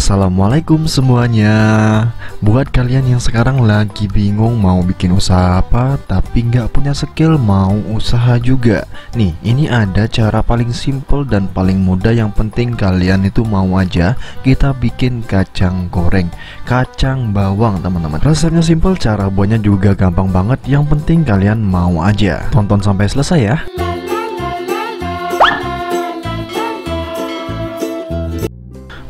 Assalamualaikum semuanya. Buat kalian yang sekarang lagi bingung mau bikin usaha apa tapi nggak punya skill mau usaha juga, nih ini ada cara paling simple dan paling mudah. Yang penting kalian itu mau aja. Kita bikin kacang goreng, kacang bawang teman-teman. Rasanya simple, cara buatnya juga gampang banget. Yang penting kalian mau aja. Tonton sampai selesai ya.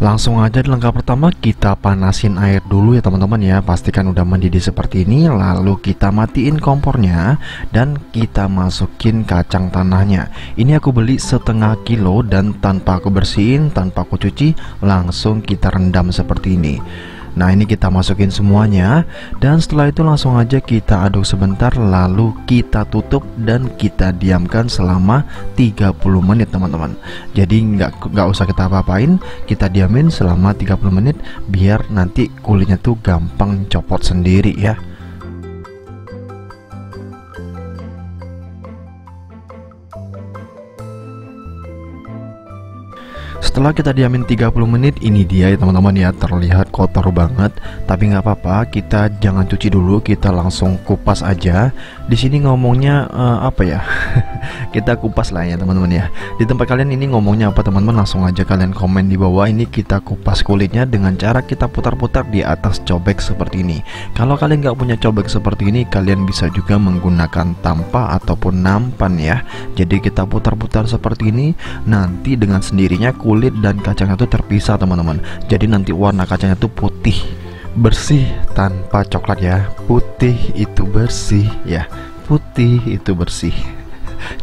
Langsung aja di langkah pertama kita panasin air dulu ya teman-teman ya. Pastikan udah mendidih seperti ini. Lalu kita matiin kompornya dan kita masukin kacang tanahnya. Ini aku beli setengah kilo dan tanpa aku bersihin, tanpa aku cuci, langsung kita rendam seperti ini. Nah ini kita masukin semuanya dan setelah itu langsung aja kita aduk sebentar, lalu kita tutup dan kita diamkan selama 30 menit teman-teman. Jadi nggak usah kita apa-apain, kita diamin selama 30 menit biar nanti kulitnya tuh gampang copot sendiri ya. Setelah kita diamin 30 menit, ini dia ya teman-teman ya, terlihat kotor banget. Tapi nggak apa-apa, kita jangan cuci dulu, kita langsung kupas aja. Di sini ngomongnya apa ya? Kita kupas lah ya teman-teman ya. Di tempat kalian ini ngomongnya apa teman-teman? Langsung aja kalian komen di bawah. Ini kita kupas kulitnya dengan cara kita putar-putar di atas cobek seperti ini. Kalau kalian nggak punya cobek seperti ini, kalian bisa juga menggunakan tampa ataupun nampan ya. Jadi kita putar-putar seperti ini, nanti dengan sendirinya kulit dan kacangnya itu terpisah teman-teman. Jadi nanti warna kacangnya itu putih bersih tanpa coklat ya. Putih itu bersih ya, putih itu bersih.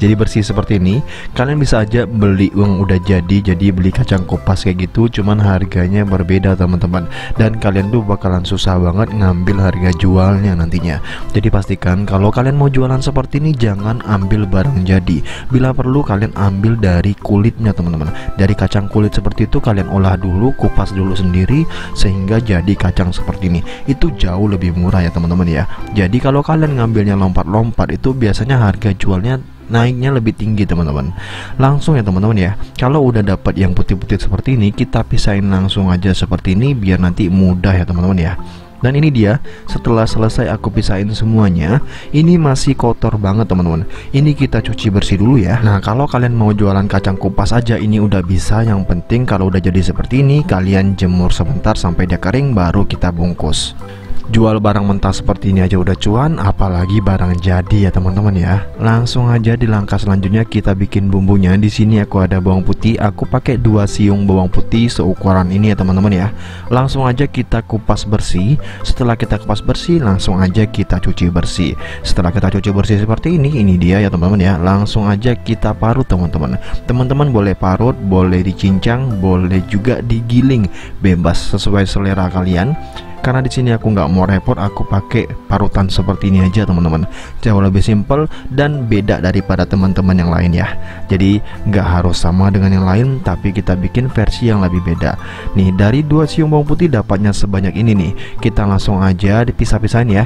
Jadi bersih seperti ini. Kalian bisa aja beli uang udah jadi beli kacang kupas kayak gitu, cuman harganya berbeda teman-teman. Dan kalian tuh bakalan susah banget ngambil harga jualnya nantinya. Jadi pastikan kalau kalian mau jualan seperti ini, jangan ambil barang jadi. Bila perlu kalian ambil dari kulitnya teman-teman. Dari kacang kulit seperti itu kalian olah dulu, kupas dulu sendiri sehingga jadi kacang seperti ini. Itu jauh lebih murah ya teman-teman ya. Jadi kalau kalian ngambilnya lompat-lompat itu biasanya harga jualnya naiknya lebih tinggi teman-teman. Langsung ya teman-teman ya, kalau udah dapat yang putih-putih seperti ini, kita pisahin langsung aja seperti ini biar nanti mudah ya teman-teman ya. Dan ini dia, setelah selesai aku pisahin semuanya, ini masih kotor banget teman-teman. Ini kita cuci bersih dulu ya. Nah kalau kalian mau jualan kacang kupas aja ini udah bisa. Yang penting kalau udah jadi seperti ini, kalian jemur sebentar sampai dia kering baru kita bungkus. Jual barang mentah seperti ini aja udah cuan, apalagi barang jadi ya teman-teman ya. Langsung aja di langkah selanjutnya kita bikin bumbunya. Di sini aku ada bawang putih, aku pakai 2 siung bawang putih seukuran ini ya teman-teman ya. Langsung aja kita kupas bersih. Setelah kita kupas bersih, langsung aja kita cuci bersih. Setelah kita cuci bersih seperti ini dia ya teman-teman ya. Langsung aja kita parut teman-teman. Teman-teman boleh parut, boleh dicincang, boleh juga digiling, bebas sesuai selera kalian. Karena di sini aku nggak mau repot, aku pakai parutan seperti ini aja teman-teman. Jauh lebih simple dan beda daripada teman-teman yang lain ya. Jadi nggak harus sama dengan yang lain, tapi kita bikin versi yang lebih beda. Nih dari 2 siung bawang putih dapatnya sebanyak ini nih. Kita langsung aja dipisah-pisahin ya.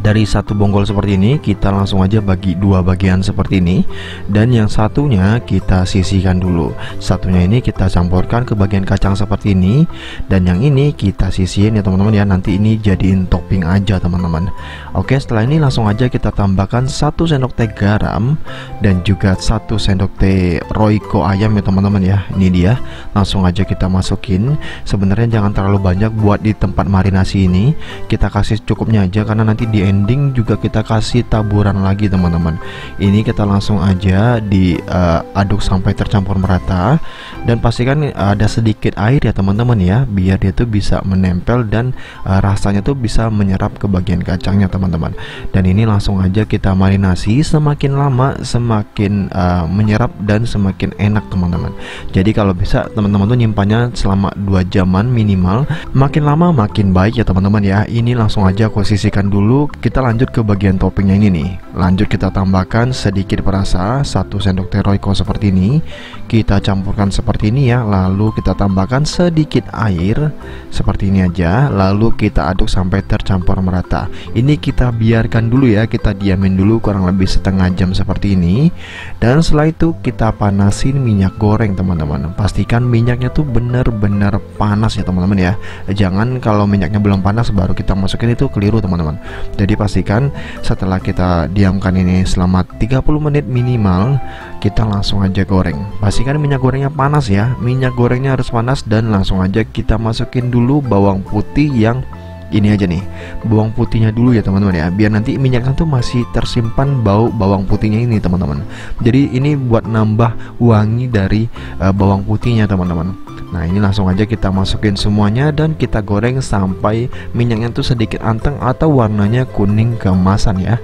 Dari satu bonggol seperti ini kita langsung aja bagi 2 bagian seperti ini. Dan yang satunya kita sisihkan dulu. Satunya ini kita campurkan ke bagian kacang seperti ini. Dan yang ini kita sisihin ya teman-teman ya. Nanti ini jadiin topping aja teman-teman. Oke, setelah ini langsung aja kita tambahkan 1 sendok teh garam. Dan juga 1 sendok teh Royco ayam ya teman-teman ya. Ini dia, langsung aja kita masukin. Sebenarnya jangan terlalu banyak buat di tempat marinasi ini. Kita kasih cukupnya aja karena nanti di ending juga kita kasih taburan lagi teman-teman. Ini kita langsung aja diaduk sampai tercampur merata. Dan pastikan ada sedikit air ya teman-teman ya, biar dia tuh bisa menempel dan rasanya tuh bisa menyerap ke bagian kacangnya teman-teman. Dan ini langsung aja kita marinasi. Semakin lama semakin menyerap dan semakin enak teman-teman. Jadi kalau bisa teman-teman tuh nyimpannya selama 2 jaman minimal. Makin lama makin baik ya teman-teman ya. Ini langsung aja aku sisihkan dulu. kita lanjut ke bagian toppingnya ini nih. Lanjut kita tambahkan sedikit perasa 1 sendok teh Royco seperti ini. Kita campurkan seperti ini ya. Lalu kita tambahkan sedikit air seperti ini aja. Lalu kita aduk sampai tercampur merata. Ini kita biarkan dulu ya, kita diamin dulu kurang lebih setengah jam seperti ini. Dan setelah itu kita panasin minyak goreng teman-teman. Pastikan minyaknya tuh bener-bener panas ya teman-teman ya. Jangan kalau minyaknya belum panas baru kita masukin, itu keliru teman-teman. Jadi pastikan setelah kita diamkan ini selama 30 menit minimal, kita langsung aja goreng. Pastikan minyak gorengnya panas ya. Minyak gorengnya harus panas dan langsung aja kita masukin dulu bawang putih yang ini aja nih, bawang putihnya dulu ya teman-teman ya, biar nanti minyaknya tuh masih tersimpan bau bawang putihnya ini teman-teman. Jadi ini buat nambah wangi dari bawang putihnya teman-teman. Nah ini langsung aja kita masukin semuanya dan kita goreng sampai minyaknya tuh sedikit anteng atau warnanya kuning keemasan ya.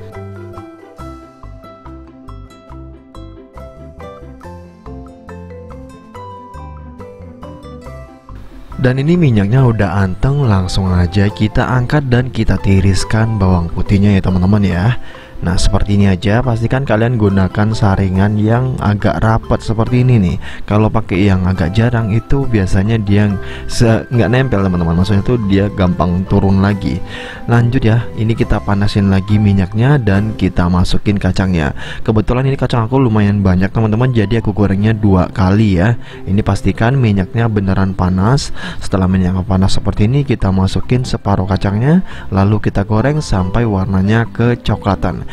Dan ini minyaknya udah anteng, langsung aja kita angkat dan kita tiriskan bawang putihnya ya teman-teman ya. Nah seperti ini aja, pastikan kalian gunakan saringan yang agak rapat seperti ini nih. Kalau pakai yang agak jarang itu biasanya dia nggak nempel teman-teman, maksudnya tuh dia gampang turun lagi. Lanjut ya, ini kita panasin lagi minyaknya dan kita masukin kacangnya. Kebetulan ini kacang aku lumayan banyak teman-teman, jadi aku gorengnya 2 kali ya. Ini pastikan minyaknya beneran panas. Setelah minyaknya panas seperti ini, kita masukin separuh kacangnya, lalu kita goreng sampai warnanya kecoklatan.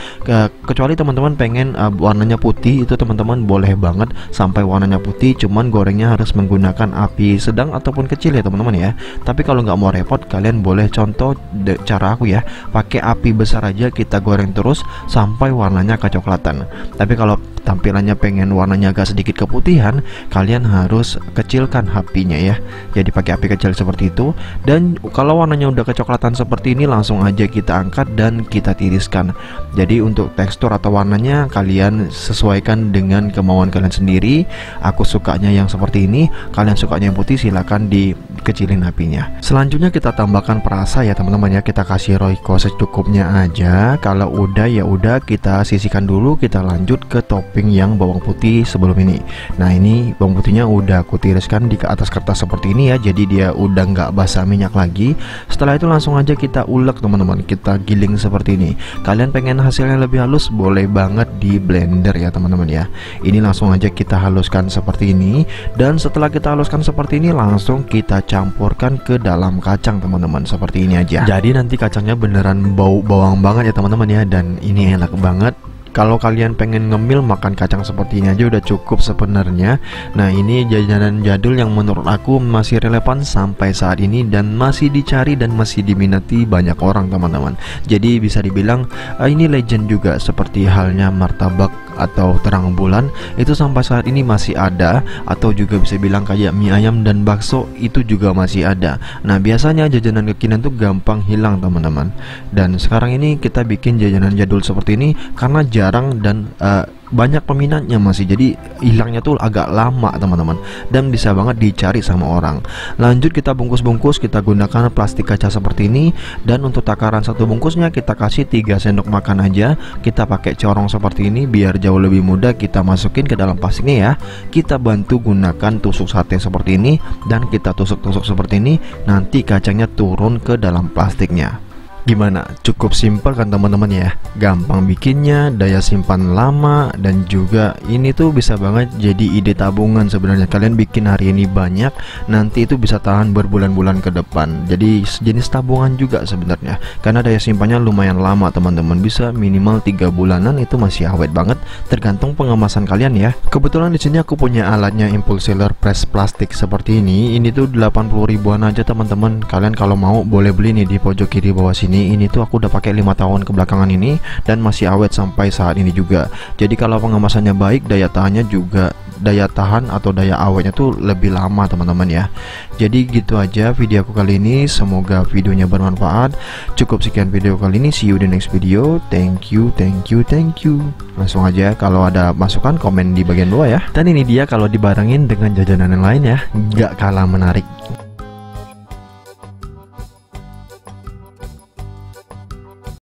Kecuali teman-teman pengen warnanya putih, itu teman-teman boleh banget sampai warnanya putih, cuman gorengnya harus menggunakan api sedang ataupun kecil ya teman-teman ya. Tapi kalau nggak mau repot, kalian boleh contoh cara aku ya, pakai api besar aja, kita goreng terus sampai warnanya kecoklatan. Tapi kalau tampilannya pengen warnanya agak sedikit keputihan, kalian harus kecilkan apinya ya. Jadi pakai api kecil seperti itu. Dan kalau warnanya udah kecoklatan seperti ini, langsung aja kita angkat dan kita tiriskan. Jadi untuk tekstur atau warnanya kalian sesuaikan dengan kemauan kalian sendiri. Aku sukanya yang seperti ini, kalian sukanya yang putih, silahkan dikecilin apinya. Selanjutnya kita tambahkan perasa ya teman-teman ya. Kita kasih Royco secukupnya aja. Kalau udah ya udah, kita sisihkan dulu. Kita lanjut ke topping yang bawang putih sebelum ini. Nah ini bawang putihnya udah aku tiriskan di atas kertas seperti ini ya, jadi dia udah nggak basah minyak lagi. Setelah itu langsung aja kita ulek teman-teman, kita giling seperti ini. Kalian pengen hasilnya lebih halus, boleh banget di blender ya teman-teman ya. Ini langsung aja kita haluskan seperti ini. Dan setelah kita haluskan seperti ini, langsung kita campurkan ke dalam kacang teman-teman, seperti ini aja. Jadi nanti kacangnya beneran bau bawang banget ya teman-teman ya, dan ini enak banget. Kalau kalian pengen ngemil makan kacang seperti ini aja udah cukup sebenarnya. Nah ini jajanan jadul yang menurut aku masih relevan sampai saat ini dan masih dicari dan masih diminati banyak orang teman-teman. Jadi bisa dibilang ini legend juga, seperti halnya martabak atau terang bulan itu sampai saat ini masih ada, atau juga bisa bilang kayak mie ayam dan bakso itu juga masih ada. Nah biasanya jajanan kekinian tuh gampang hilang teman-teman, dan sekarang ini kita bikin jajanan jadul seperti ini karena jarang dan banyak peminatnya masih, jadi hilangnya tuh agak lama teman-teman, dan bisa banget dicari sama orang. Lanjut kita bungkus-bungkus, kita gunakan plastik kaca seperti ini. Dan untuk takaran satu bungkusnya kita kasih 3 sendok makan aja. Kita pakai corong seperti ini biar jauh lebih mudah kita masukin ke dalam plastiknya ya. Kita bantu gunakan tusuk sate seperti ini dan kita tusuk-tusuk seperti ini, nanti kacangnya turun ke dalam plastiknya. Gimana? Cukup simpel kan teman-teman ya? Gampang bikinnya, daya simpan lama, dan juga ini tuh bisa banget jadi ide tabungan sebenarnya. Kalian bikin hari ini banyak, nanti itu bisa tahan berbulan-bulan ke depan. Jadi sejenis tabungan juga sebenarnya. Karena daya simpannya lumayan lama teman-teman, bisa minimal 3 bulanan, itu masih awet banget. Tergantung pengemasan kalian ya. Kebetulan di sini aku punya alatnya impulse sealer press plastik seperti ini. Ini tuh 80 ribuan aja teman-teman. Kalian kalau mau boleh beli nih di pojok kiri bawah sini. Ini tuh aku udah pakai 5 tahun kebelakangan ini dan masih awet sampai saat ini juga. Jadi kalau pengemasannya baik, daya tahannya juga, daya tahan atau daya awetnya tuh lebih lama teman-teman ya. Jadi gitu aja video aku kali ini, semoga videonya bermanfaat. Cukup sekian video kali ini, see you di next video. Thank you. Langsung aja kalau ada masukan komen di bagian bawah ya. Dan ini dia kalau dibarengin dengan jajanan yang lain ya, gak kalah menarik.